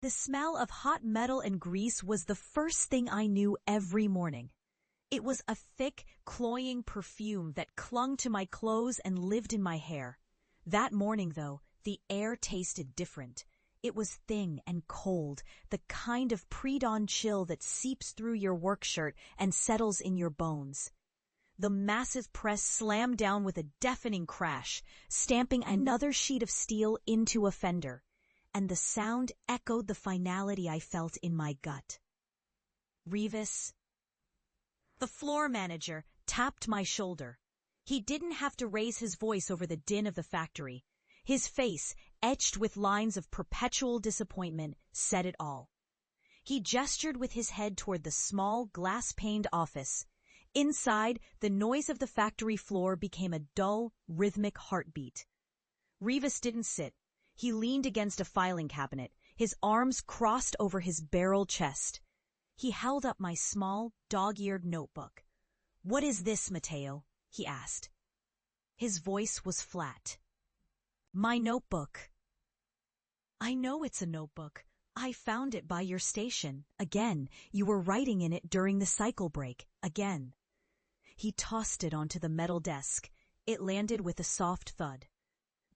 The smell of hot metal and grease was the first thing I knew every morning. It was a thick, cloying perfume that clung to my clothes and lived in my hair. That morning, though, the air tasted different. It was thin and cold, the kind of pre-dawn chill that seeps through your work shirt and settles in your bones. The massive press slammed down with a deafening crash, stamping another sheet of steel into a fender, and the sound echoed the finality I felt in my gut. Revis. The floor manager tapped my shoulder. He didn't have to raise his voice over the din of the factory. His face, etched with lines of perpetual disappointment, said it all. He gestured with his head toward the small, glass-paned office. Inside, the noise of the factory floor became a dull, rhythmic heartbeat. Revis didn't sit. He leaned against a filing cabinet, his arms crossed over his barrel chest. He held up my small, dog-eared notebook. "What is this, Mateo?" he asked. His voice was flat. "My notebook." "I know it's a notebook. I found it by your station. Again, you were writing in it during the cycle break. Again." He tossed it onto the metal desk. It landed with a soft thud.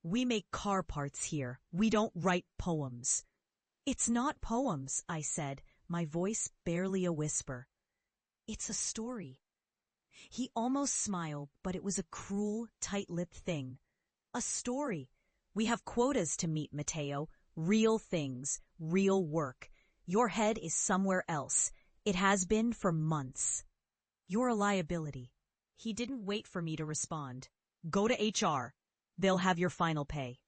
"We make car parts here. We don't write poems." "It's not poems," I said, my voice barely a whisper. "It's a story." He almost smiled, but it was a cruel, tight-lipped thing. "A story. We have quotas to meet, Mateo. Real things, real work. Your head is somewhere else. It has been for months. You're a liability." He didn't wait for me to respond. "Go to HR. They'll have your final pay."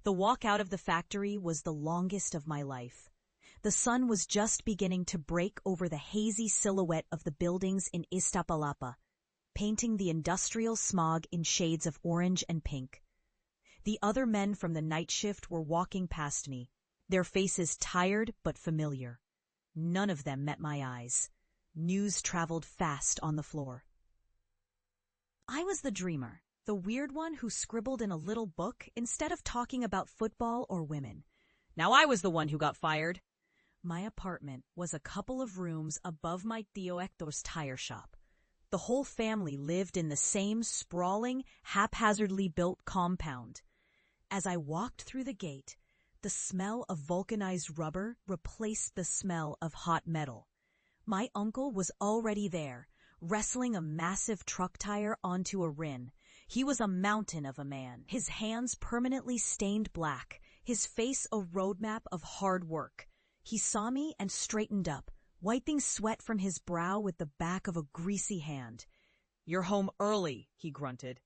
The walk out of the factory was the longest of my life. The sun was just beginning to break over the hazy silhouette of the buildings in Iztapalapa, painting the industrial smog in shades of orange and pink. The other men from the night shift were walking past me, their faces tired but familiar. None of them met my eyes. News traveled fast on the floor. I was the dreamer, the weird one who scribbled in a little book instead of talking about football or women. Now I was the one who got fired. My apartment was a couple of rooms above my Tío Hector's tire shop. The whole family lived in the same sprawling, haphazardly built compound. As I walked through the gate, the smell of vulcanized rubber replaced the smell of hot metal. My uncle was already there, wrestling a massive truck tire onto a rin. He was a mountain of a man, his hands permanently stained black, his face a roadmap of hard work. He saw me and straightened up, wiping sweat from his brow with the back of a greasy hand. "You're home early," he grunted.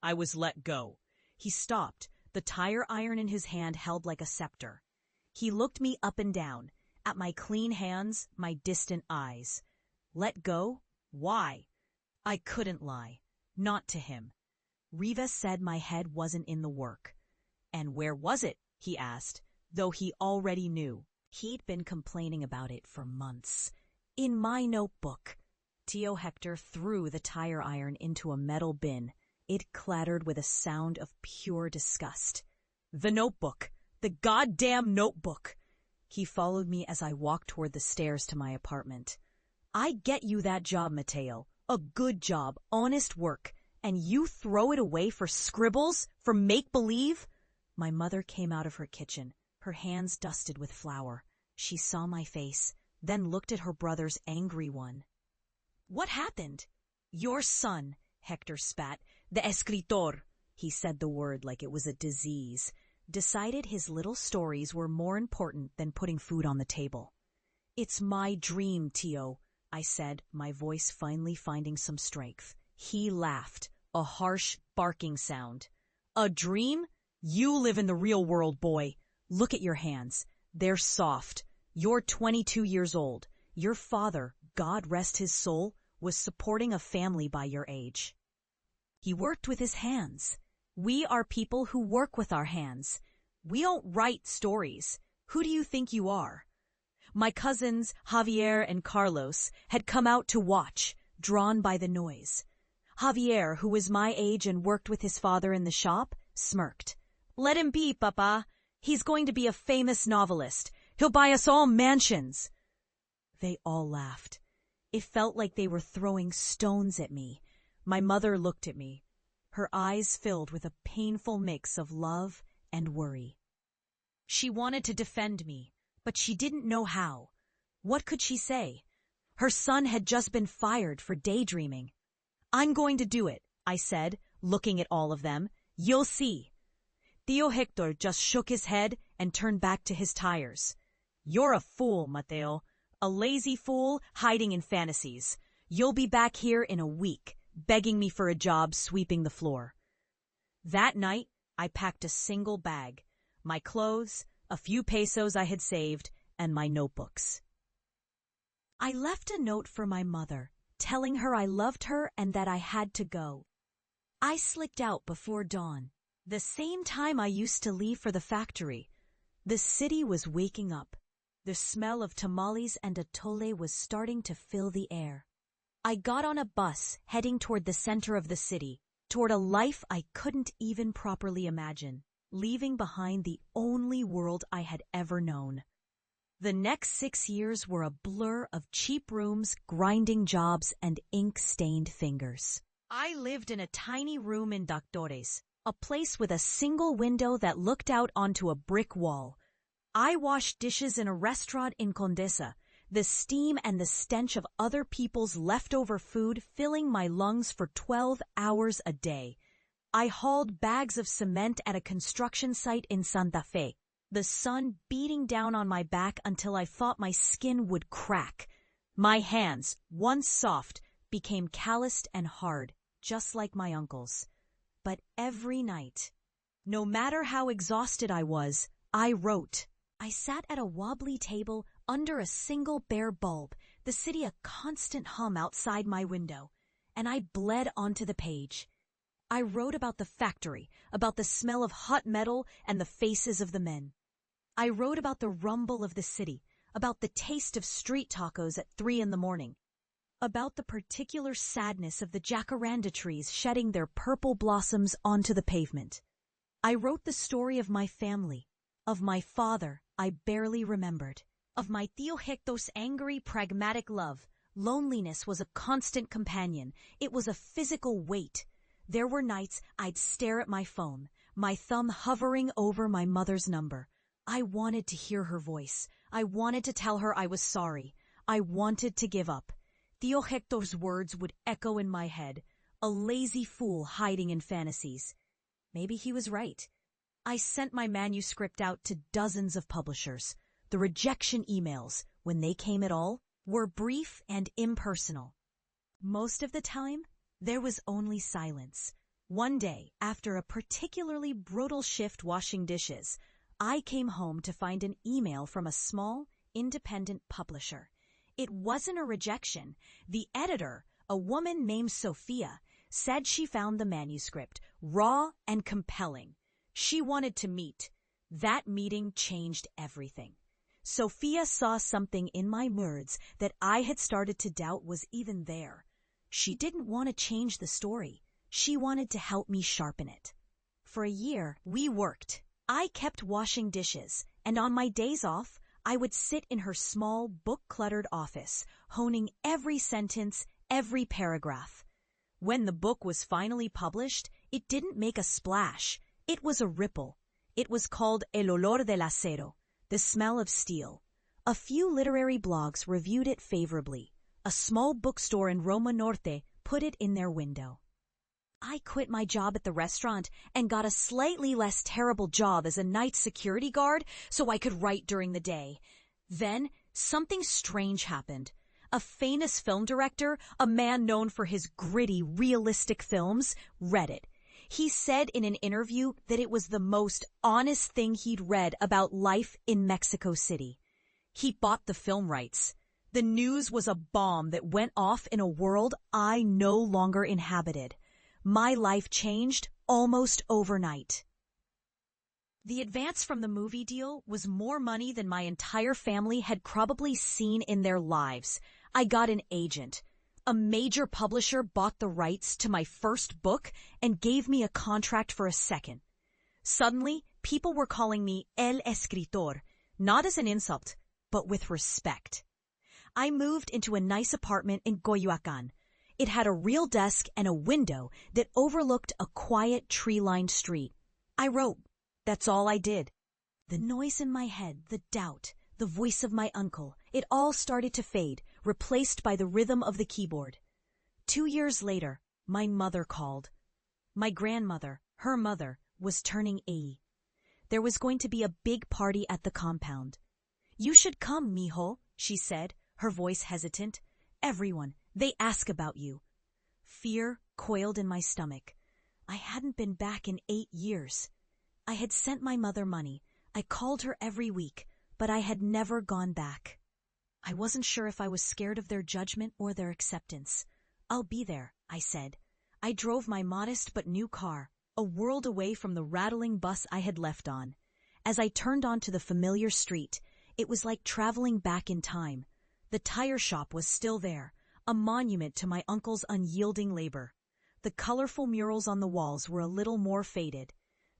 I was let go. He stopped, the tire iron in his hand held like a scepter. He looked me up and down, at my clean hands, my distant eyes. Let go? Why? I couldn't lie. Not to him. Riva said my head wasn't in the work. "And where was it?" he asked, though he already knew. He'd been complaining about it for months. "In my notebook." Tío Hector threw the tire iron into a metal bin. It clattered with a sound of pure disgust. "The notebook! The goddamn notebook!" He followed me as I walked toward the stairs to my apartment. "I get you that job, Mateo. A good job, honest work. And you throw it away for scribbles? For make-believe?" My mother came out of her kitchen, her hands dusted with flour. She saw my face, then looked at her brother's angry one. "What happened?" "Your son," Hector spat, "the escritor," he said the word like it was a disease, decided his little stories were more important than putting food on the table. "It's my dream, Tío," I said, my voice finally finding some strength. He laughed, a harsh, barking sound. "A dream? You live in the real world, boy. Look at your hands. They're soft. You're 22 years old. Your father, God rest his soul, was supporting a family by your age. He worked with his hands. We are people who work with our hands. We don't write stories. Who do you think you are?" My cousins, Javier and Carlos, had come out to watch, drawn by the noise. Javier, who was my age and worked with his father in the shop, smirked. "Let him be, Papa. He's going to be a famous novelist. He'll buy us all mansions." They all laughed. It felt like they were throwing stones at me. My mother looked at me, her eyes filled with a painful mix of love and worry. She wanted to defend me, but she didn't know how. What could she say? Her son had just been fired for daydreaming. "I'm going to do it," I said, looking at all of them. "You'll see." Tío Hector just shook his head and turned back to his tires. "You're a fool, Mateo. A lazy fool hiding in fantasies. You'll be back here in a week, begging me for a job sweeping the floor." That night, I packed a single bag. My clothes, a few pesos I had saved, and my notebooks. I left a note for my mother, telling her I loved her and that I had to go. I slicked out before dawn, the same time I used to leave for the factory. The city was waking up. The smell of tamales and atole was starting to fill the air. I got on a bus heading toward the center of the city, toward a life I couldn't even properly imagine, leaving behind the only world I had ever known. The next 6 years were a blur of cheap rooms, grinding jobs, and ink-stained fingers. I lived in a tiny room in Doctores, a place with a single window that looked out onto a brick wall. I washed dishes in a restaurant in Condesa, the steam and the stench of other people's leftover food filling my lungs for 12 hours a day. I hauled bags of cement at a construction site in Santa Fe, the sun beating down on my back until I thought my skin would crack. My hands, once soft, became calloused and hard, just like my uncle's. But every night, no matter how exhausted I was, I wrote. I sat at a wobbly table under a single bare bulb, the city a constant hum outside my window, and I bled onto the page. I wrote about the factory, about the smell of hot metal and the faces of the men. I wrote about the rumble of the city, about the taste of street tacos at 3 a.m, about the particular sadness of the jacaranda trees shedding their purple blossoms onto the pavement. I wrote the story of my family, of my father I barely remembered, of my Tío Hector's angry, pragmatic love. Loneliness was a constant companion. It was a physical weight. There were nights I'd stare at my phone, my thumb hovering over my mother's number. I wanted to hear her voice. I wanted to tell her I was sorry. I wanted to give up. Tío Hector's words would echo in my head. A lazy fool hiding in fantasies. Maybe he was right. I sent my manuscript out to dozens of publishers. The rejection emails, when they came at all, were brief and impersonal. Most of the time, there was only silence. One day, after a particularly brutal shift washing dishes, I came home to find an email from a small, independent publisher. It wasn't a rejection. The editor, a woman named Sophia, said she found the manuscript raw and compelling. She wanted to meet. That meeting changed everything. Sophia saw something in my words that I had started to doubt was even there. She didn't want to change the story. She wanted to help me sharpen it. For a year, we worked. I kept washing dishes, and on my days off, I would sit in her small, book-cluttered office, honing every sentence, every paragraph. When the book was finally published, it didn't make a splash. It was a ripple. It was called El Olor del Acero, the smell of steel. A few literary blogs reviewed it favorably. A small bookstore in Roma Norte put it in their window. I quit my job at the restaurant and got a slightly less terrible job as a night security guard so I could write during the day. Then something strange happened. A famous film director, a man known for his gritty, realistic films, read it. He said in an interview that it was the most honest thing he'd read about life in Mexico City. He bought the film rights. The news was a bomb that went off in a world I no longer inhabited. My life changed almost overnight. The advance from the movie deal was more money than my entire family had probably seen in their lives. I got an agent. A major publisher bought the rights to my first book and gave me a contract for a second. Suddenly, people were calling me El Escritor, not as an insult, but with respect. I moved into a nice apartment in Coyoacán. It had a real desk and a window that overlooked a quiet tree-lined street. I wrote. That's all I did. The noise in my head, the doubt, the voice of my uncle, it all started to fade, replaced by the rhythm of the keyboard. 2 years later, my mother called. My grandmother, her mother, was turning 80. There was going to be a big party at the compound. You should come, mijo, she said, her voice hesitant. Everyone, they ask about you. Fear coiled in my stomach. I hadn't been back in 8 years. I had sent my mother money. I called her every week, but I had never gone back. I wasn't sure if I was scared of their judgment or their acceptance. I'll be there, I said. I drove my modest but new car, a world away from the rattling bus I had left on. As I turned onto the familiar street, it was like traveling back in time. The tire shop was still there, a monument to my uncle's unyielding labor. The colorful murals on the walls were a little more faded.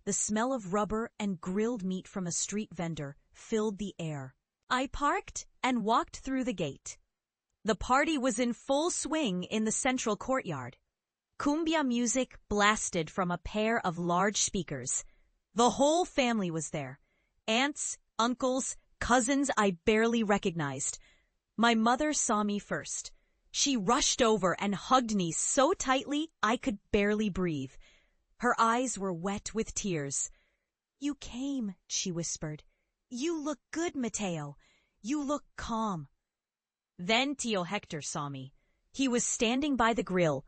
The smell of rubber and grilled meat from a street vendor filled the air. I parked and walked through the gate. The party was in full swing in the central courtyard. Cumbia music blasted from a pair of large speakers. The whole family was there. Aunts, uncles, cousins I barely recognized. My mother saw me first. She rushed over and hugged me so tightly I could barely breathe. Her eyes were wet with tears. "You came," she whispered. "You look good, Mateo. You look calm." Then Tio Hector saw me. He was standing by the grill,